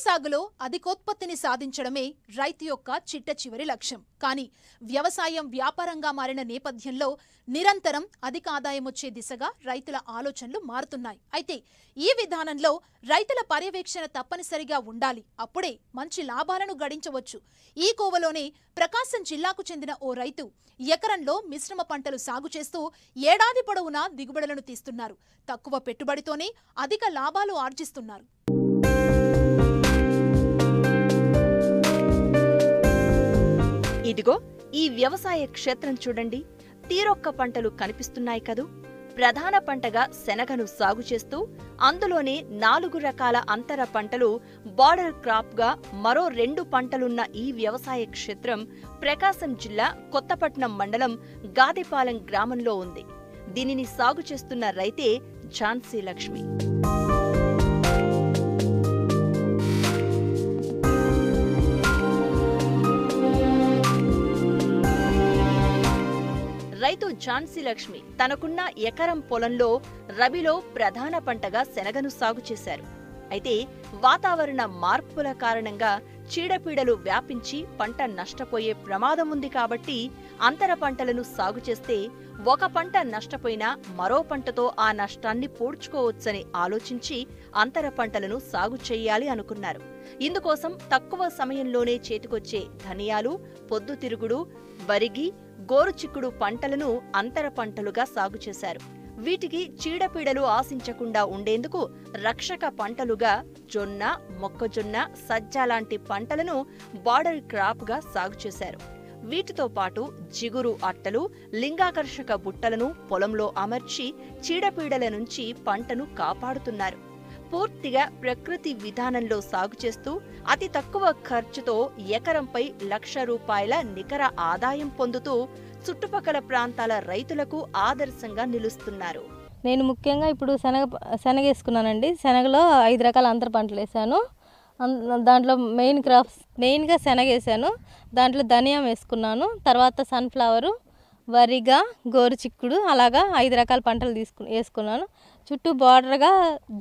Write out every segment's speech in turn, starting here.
సాగులో అధికోత్పత్తిని సాధించడమే రైతు యొక్క చిట్టచివరి లక్ష్యం. కానీ వ్యవసాయం వ్యాపారంగా మారిన నేపథ్యంలో నిరంతరం అధిక ఆదాయం వచ్చే దిశగా రైతుల ఆలోచనలు మారుతున్నాయి. అయితే ఈ విధానంలో రైతుల పర్యవేక్షణ తప్పనిసరిగా ఉండాలి. అప్పుడే మంచి లాభాలను గడించవచ్చు. ఈ కోవలోనే ప్రకాశం జిల్లాకు చెందిన ఓ రైతు ఎకరంలో మిశ్రమ పంటలు సాగు చేస్తూ ఏడాది పొడవునా దిగుబడులను తీస్తున్నారు. తక్కువ పెట్టుబడితోనే అధిక లాభాలు ఆర్జిస్తున్నారు. ఇదిగో ఈ వ్యవసాయ క్షేత్రం చూడండి. తీరొక్క పంటలు కనిపిస్తున్నాయి కదూ. ప్రధాన పంటగా శనగను సాగు చేస్తూ అందులోనే 4 రకాల అంతర పంటలు బార్డర్ క్రాప్ గా మరో 2 పంటలున్న ఈ వ్యవసాయ క్షేత్రం ప్రకాశం జిల్లా కొత్తపట్నం మండలం గాదిపాలెం గ్రామంలో ఉంది. దీనిని సాగు చేస్తున్న రైతే ఝాన్సీ లక్ష్మి. రైతు ఝాన్సీ లక్ష్మి తనకున్న ఎకరం పొలంలో రబీలో ప్రధాన పంటగా శనగను సాగు చేశారు. అయితే వాతావరణ మార్పుల కారణంగా చీడపీడలు వ్యాపించి పంట నష్టపోయే ప్రమాదం ఉంది. కాబట్టి అంతర పంటలను సాగు చేస్తే ఒక పంట నష్టపోయినా మరో పంటతో ఆ నష్టాన్ని పూడ్చుకోవచ్చని ఆలోచించి అంతర పంటలను సాగు చేయాలి అనుకున్నారు. ఇందుకోసం తక్కువ సమయంలోనే చేతికొచ్చే ధనియాలు, పొద్దుతిరుగుడు, వరిగి, గోరుచిక్కుడు పంటలను అంతర పంటలుగా సాగు చేశారు. వీటికి చీడపీడలు ఆశించకుండా ఉండేందుకు రక్షక పంటలుగా జొన్న, మొక్కజొన్న, సజ్జ లాంటి పంటలను బార్డర్ క్రాప్ గా సాగు చేశారు. వీటితో పాటు జిగురు అట్టలు, లింగాకర్షక బుట్టలను పొలంలో అమర్చి చీడపీడల నుంచి పంటను కాపాడుతున్నారు. పూర్తిగా ప్రకృతి విధానంలో సాగు చేస్తూ అతి తక్కువ ఖర్చుతో ఎకరంపై ₹1,00,000 నికర ఆదాయం పొందుతూ చుట్టుపక్కల ప్రాంతాల రైతులకు ఆదర్శంగా నిలుస్తున్నారు. నేను ముఖ్యంగా ఇప్పుడు శనగ వేసుకున్నానండి. శనగలో 5 రకాల అంతర పంటలు వేసాను. దాంట్లో మెయిన్గా శనగ వేసాను. దాంట్లో ధనియా వేసుకున్నాను. తర్వాత సన్ఫ్లవరు, వరిగా, గోరుచిక్కుడు అలాగా 5 రకాల పంటలు వేసుకున్నాను. చుట్టూ బార్డర్గా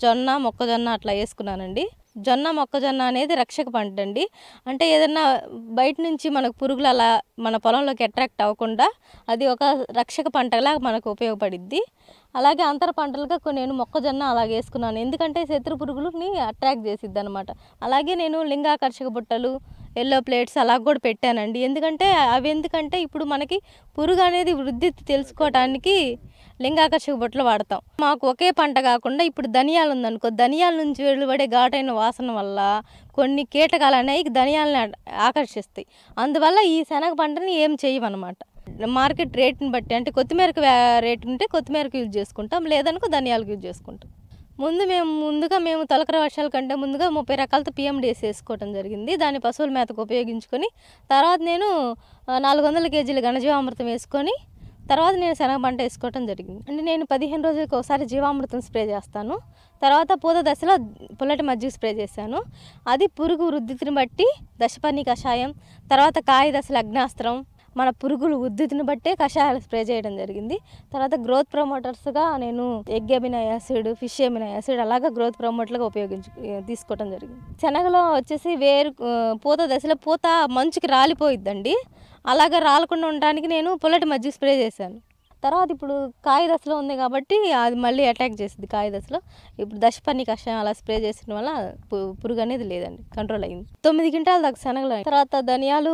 జొన్న, మొక్కజొన్న అట్లా వేసుకున్నానండి. జొన్న, మొక్కజొన్న అనేది రక్షక పంట అండి. అంటే ఏదన్నా బయట నుంచి మనకు పురుగులు అలా మన పొలంలోకి అట్రాక్ట్ అవ్వకుండా అది ఒక రక్షక పంటలా మనకు ఉపయోగపడిద్ది. అలాగే అంతర పంటలుగా నేను మొక్కజొన్న అలాగే వేసుకున్నాను. ఎందుకంటే శత్రు పురుగులని అట్రాక్ట్ చేసిద్ది అనమాట. అలాగే నేను లింగాకర్షక బుట్టలు, ఎల్లో ప్లేట్స్ అలా కూడా పెట్టానండి. ఎందుకంటే ఇప్పుడు మనకి పురుగు అనేది వృద్ధి తెలుసుకోవటానికి లింగాకర్షక బుట్టలు వాడతాం. మాకు ఒకే పంట కాకుండా ఇప్పుడు ధనియాలు ఉందనుకో, ధనియాల నుంచి వెలువడే ఘాటైన వాసన వల్ల కొన్ని కీటకాలు అనేవి ధనియాలని ఆకర్షిస్తాయి. అందువల్ల ఈ శనగ పంటని ఏం చేయమన్నమాట. మార్కెట్ రేట్ని బట్టి, అంటే కొత్తిమీరకు రేట్ ఉంటే కొత్తిమీరకు యూజ్ చేసుకుంటాం, లేదనుకో ధనియాలకు యూజ్ చేసుకుంటాం. మేము తొలకర వర్షాల కంటే ముందుగా 30 రకాలతో PMDS వేసుకోవడం జరిగింది. దాన్ని పశువుల మేతకు ఉపయోగించుకొని తర్వాత నేను 400 కేజీల ఘనజీవామృతం వేసుకొని తర్వాత నేను శనగ పంట వేసుకోవడం జరిగింది. అంటే నేను 15 రోజులకు ఒకసారి జీవామృతం స్ప్రే చేస్తాను. తర్వాత పూత దశలో పుల్లటి మజ్జిగ స్ప్రే చేశాను. అది పురుగు వృద్ధిని బట్టి దశపర్ణి కషాయం, తర్వాత కాయ దశలో అగ్నాస్త్రం, మన పురుగులు ఉద్ధృతిని బట్టే కషాయాలు స్ప్రే చేయడం జరిగింది. తర్వాత గ్రోత్ ప్రమోటర్స్గా నేను egg amino acid, fish amino acid అలాగా గ్రోత్ ప్రమోటర్లుగా తీసుకోవడం జరిగింది. శనగలో వచ్చేసి పూత దశలో పూత మంచుకి రాలిపోయిద్దండి. అలాగా రాలకుండా ఉండడానికి నేను పుల్లటి మజ్జిగ స్ప్రే చేశాను. తర్వాత ఇప్పుడు కాయ దశలో ఉంది కాబట్టి అది మళ్ళీ అటాక్ చేసింది. కాయ దశలో ఇప్పుడు దశపర్ణి కషాయం అలా స్ప్రే చేసిన వల్ల పురుగు అనేది లేదండి, కంట్రోల్ అయింది. 9 క్వింటాల దాకా శనగలు. తర్వాత ధనియాలు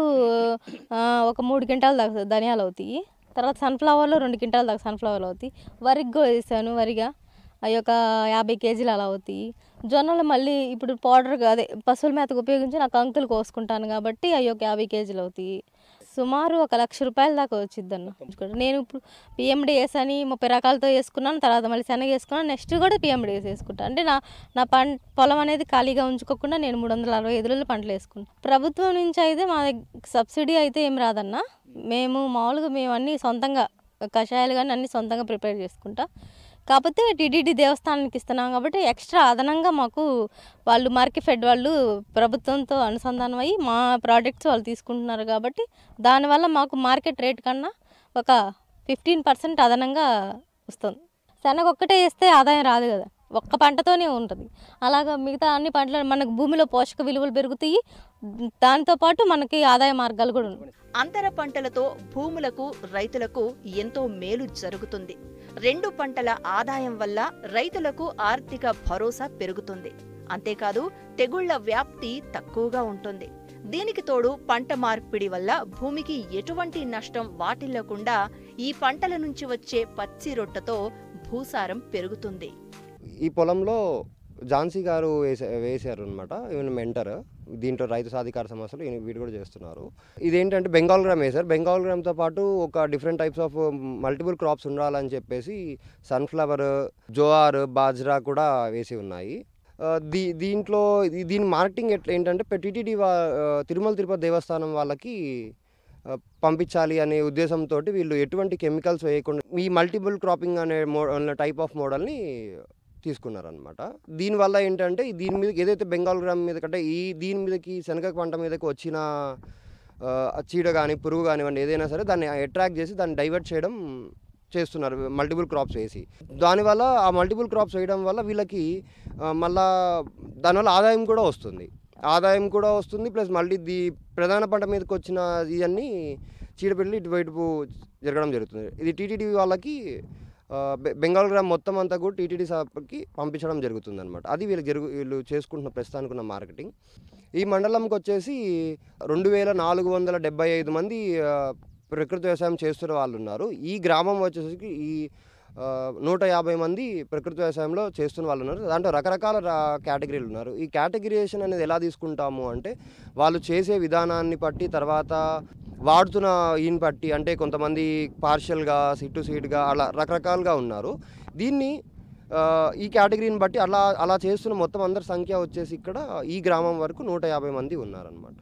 ఒక 3 క్వింటాల దాకా ధనియాలు అవుతాయి. తర్వాత సన్ఫ్లవర్లో 2 క్వింటాల దాకా సన్ఫ్లవర్లు అవుతాయి. వరిగా వేసాను. వరిగా అవి ఒక 50 కేజీలు అలా అవుతాయి. జొన్నలు మళ్ళీ ఇప్పుడు పౌడర్గా అదే పశువుల మేతకు ఉపయోగించి నాకు కంకులు కోసుకుంటాను కాబట్టి అవి ఒక 50 కేజీలు అవుతాయి. సుమారు ఒక ₹1,00,000 దాకా వచ్చిద్దన్న. నేను ఇప్పుడు PMDS అని 30 రకాలతో వేసుకున్నాను. తర్వాత మళ్ళీ శనగ వేసుకున్నాను. నెక్స్ట్ కూడా PMDS వేసుకుంటాను. అంటే నా పొలం అనేది ఖాళీగా ఉంచుకోకుండా నేను 365 రోజులు పంటలు వేసుకుంటాను. ప్రభుత్వం నుంచి అయితే మా సబ్సిడీ అయితే ఏం రాదన్న. మేము అన్నీ సొంతంగా కషాయాలు కానీ అన్నీ సొంతంగా ప్రిపేర్ చేసుకుంటాం. కాకపోతే టీటీడీ దేవస్థానానికి ఇస్తున్నాం కాబట్టి ఎక్స్ట్రా అదనంగా మాకు వాళ్ళు మార్కెట్ ఫెడ్ వాళ్ళు ప్రభుత్వంతో అనుసంధానం అయ్యి మా ప్రోడక్ట్స్ వాళ్ళు తీసుకుంటున్నారు కాబట్టి దానివల్ల మాకు మార్కెట్ రేట్ కన్నా ఒక 15% అదనంగా వస్తుంది. శనగ ఒక్కటే వేస్తే ఆదాయం రాదు కదా. ఒక్క పంటతోనే ఉంటుంది. అలాగా మిగతా అన్ని పంటలు మనకు భూమిలో పోషక విలువలు పెరుగుతాయి, దాంతోపాటు మనకి ఆదాయ మార్గాలు కూడా ఉన్నాయి. అంతర పంటలతో భూములకు రైతులకు ఎంతో మేలు జరుగుతుంది. 2 పంటల ఆదాయం వల్ల రైతులకు ఆర్థిక భరోసా పెరుగుతుంది. అంతేకాదు తెగుళ్ల వ్యాప్తి తక్కువగా ఉంటుంది. దీనికి తోడు పంట మార్పిడి వల్ల భూమికి ఎటువంటి నష్టం వాటిల్లకుండా ఈ పంటల నుంచి వచ్చే పచ్చి రొట్టతో భూసారం పెరుగుతుంది. ఈ పొలంలో ఝాన్సీ గారు వేశారు అనమాట. ఈవెన్ మెంటర్ దీంట్లో రైతు సాధికార సమస్యలు వీడు కూడా చేస్తున్నారు. ఇదేంటంటే బెంగాల్ గ్రామ్ వేశారు. బెంగాల్ గ్రామ్తో పాటు ఒక different types of multiple crops ఉండాలని చెప్పేసి సన్ఫ్లవర్, జోఆర్, బాజ్రా కూడా వేసి ఉన్నాయి. దీంట్లో దీని మార్కెటింగ్ ఏంటంటే టీటీడీ తిరుమల తిరుపతి దేవస్థానం వాళ్ళకి పంపించాలి అనే ఉద్దేశంతో వీళ్ళు ఎటువంటి కెమికల్స్ వేయకుండా ఈ మల్టిపుల్ క్రాపింగ్ అనే టైప్ ఆఫ్ మోడల్ని తీసుకున్నారనమాట. దీనివల్ల ఏంటంటే దీని మీద ఏదైతే బెంగాల్ గ్రామ్ మీద కంటే దీని మీదకి శనగ పంట మీదకి వచ్చిన చీడ కానీ పురుగు కానివ్వండి ఏదైనా సరే దాన్ని అట్రాక్ట్ చేసి దాన్ని డైవర్ట్ చేయడం చేస్తున్నారు మల్టిపుల్ క్రాప్స్ వేసి. దానివల్ల ఆ మల్టిపుల్ క్రాప్స్ వేయడం వల్ల వీళ్ళకి మళ్ళా దానివల్ల ఆదాయం కూడా వస్తుంది. ప్లస్ మళ్ళీ ప్రధాన పంట మీదకి వచ్చిన ఇవన్నీ చీడపిల్లలు ఇటువైపు జరగడం జరుగుతుంది. ఇది టీటీడీ వాళ్ళకి బెంగాల్ గ్రామ్ మొత్తం అంతా కూడా టీటీడీ షాప్కి పంపించడం జరుగుతుంది అనమాట. అది వీళ్ళు చేసుకుంటున్న ప్రస్తుతానికి మార్కెటింగ్. ఈ మండలంకి వచ్చేసి 2475 మంది ప్రకృతి వ్యవసాయం చేస్తున్న వాళ్ళు ఉన్నారు. ఈ గ్రామం వచ్చేసరికి 150 మంది ప్రకృతి వ్యవసాయంలో చేస్తున్న వాళ్ళు ఉన్నారు. దాంట్లో రకరకాల కేటగిరీలు ఉన్నారు. ఈ కేటగిరీషన్ అనేది ఎలా తీసుకుంటాము అంటే వాళ్ళు చేసే విధానాన్ని బట్టి, తర్వాత వాడుతున్న ఈయన బట్టి, అంటే కొంతమంది పార్షియల్గా, సీడ్ టు సీడ్గా అలా రకరకాలుగా ఉన్నారు. దీన్ని ఈ కేటగిరీని బట్టి అలా చేస్తున్న మొత్తం అందరి సంఖ్య వచ్చేసి ఇక్కడ ఈ గ్రామం వరకు 150 మంది ఉన్నారనమాట.